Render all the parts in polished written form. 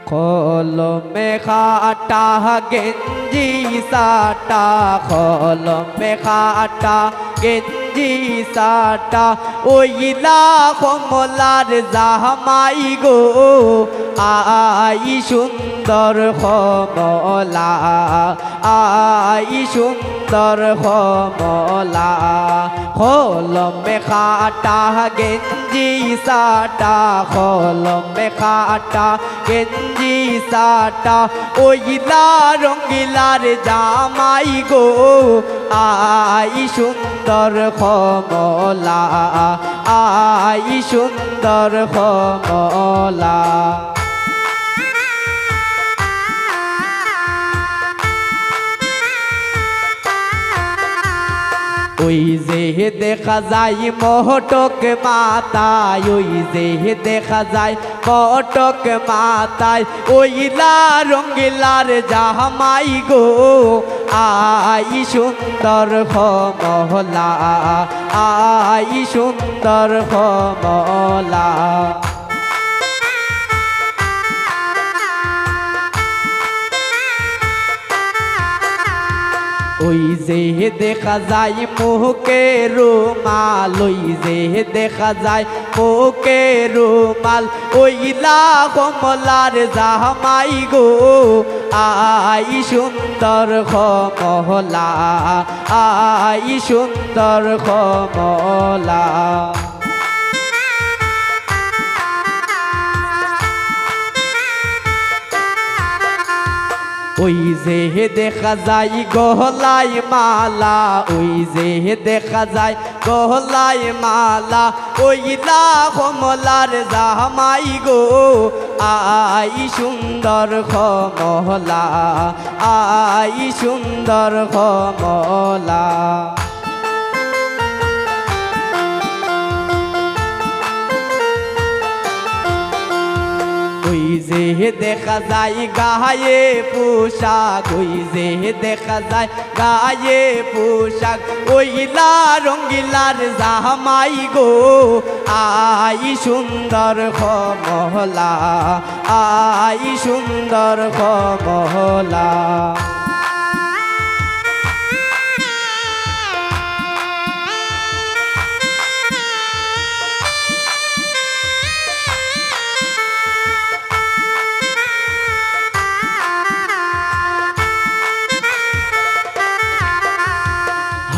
কলমে খাটা গেঞ্জি সাটা কলমে খাটা গেঞ্জি সাটা ওইলা কমলার জামাই গো আই সুন্দর কমলা আই সুন্দর কমলা কলমে খাটা গেঞ্জি সাটা কলমে খাটা গেঞ্জি সাটা ওইলা রঙ্গিলার জামাই গো আই সুন্দর কমলা আই সুন্দর কমলা ওই যে দেখা যায় মহটক মাতায় ওই যে দেখা যায় মহটক মাতায় ওইলা রঙ্গিলার জামাই গো আই সুন্দর কমলা আই সুন্দর কমলা ওই যে দেখা যায় মুখে রুমাল ওই যে দেখা যায় মুখে রুমাল ওইলা কমলার জামাই গো আই সুন্দর কমলা আই সুন্দর কমলা ওই যে দেখা যায় গলায় মালা ওই যে দেখা যায় গলায় মালা ওইলা কমলার জামাই গো আই সুন্দর কমলা আই সুন্দর কমলা ওই যে দেখা যায় গায়ে পোশাক ওই যে দেখা যায় গায়ে পোশাক ওইলা রঙ্গিলার জামাই গো আই সুন্দর কমলা আই সুন্দর কমলা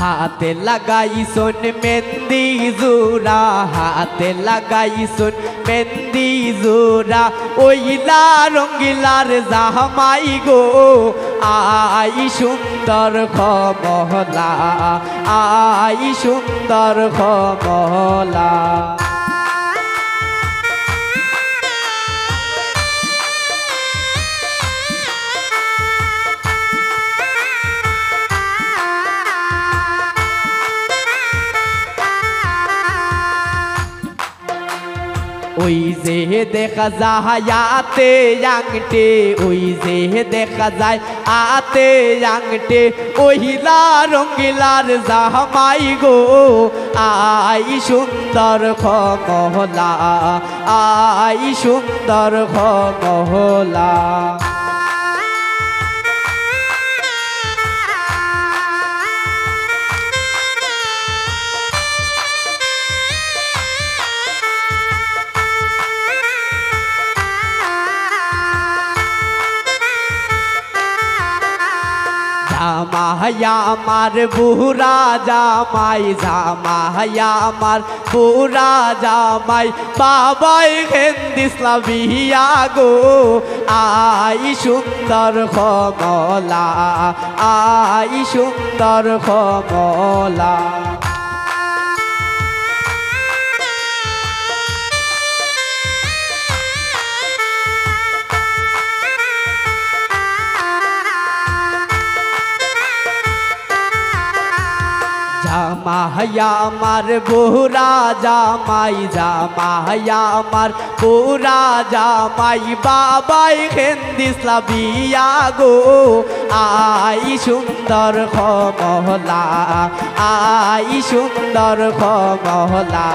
हाथ लगाई सुन मेहंदी जूरा हाथ लगाई सुन मेहंदी जूरा ओइला रंगिलार जामाई गो आई सुंदर कमला आई सुंदर कमला ওই যে দেখা যায় আতে আংটে ওই যে দেখা যায় আতে আংটে ওহিলা রঙ্গিলার জামাই গো আই সুন্দর কমলা আই সুন্দর কমলা জামাইয়া আমার বুড়া জামাই জামাইয়া আমার বুড়া জামাই বাবাই খেন্দিসলা বিয়া গো আই সুন্দর কমলা আই সুন্দর কমলা জামাই আমার বুড়া জামাই জামাই আমার বুড়া জামাই বাবাই খেন্দিসলা বিয়া গো আই সুন্দর কমলা আই সুন্দর কমলা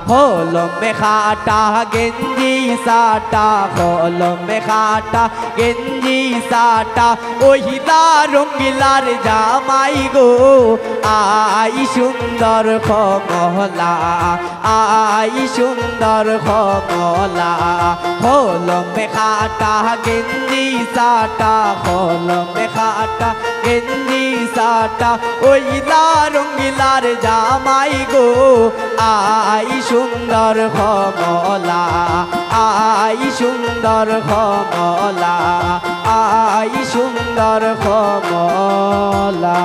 হলো মেখাটা গেঞ্জি সাটা হলো মেখাটা গেঞ্জি সাটা ওহিলা রঙ্গিলার জামাই গো আই সুন্দর কমলা আই সুন্দর কমলা হলো মেখাটা গেঞ্জি সাটা হলো মেখাটা গেঞ্জি সাটা ওইলা রঙ্গিলার জামাই গো আই সুন্দর কমলা আই সুন্দর কমলা আই সুন্দর কমলা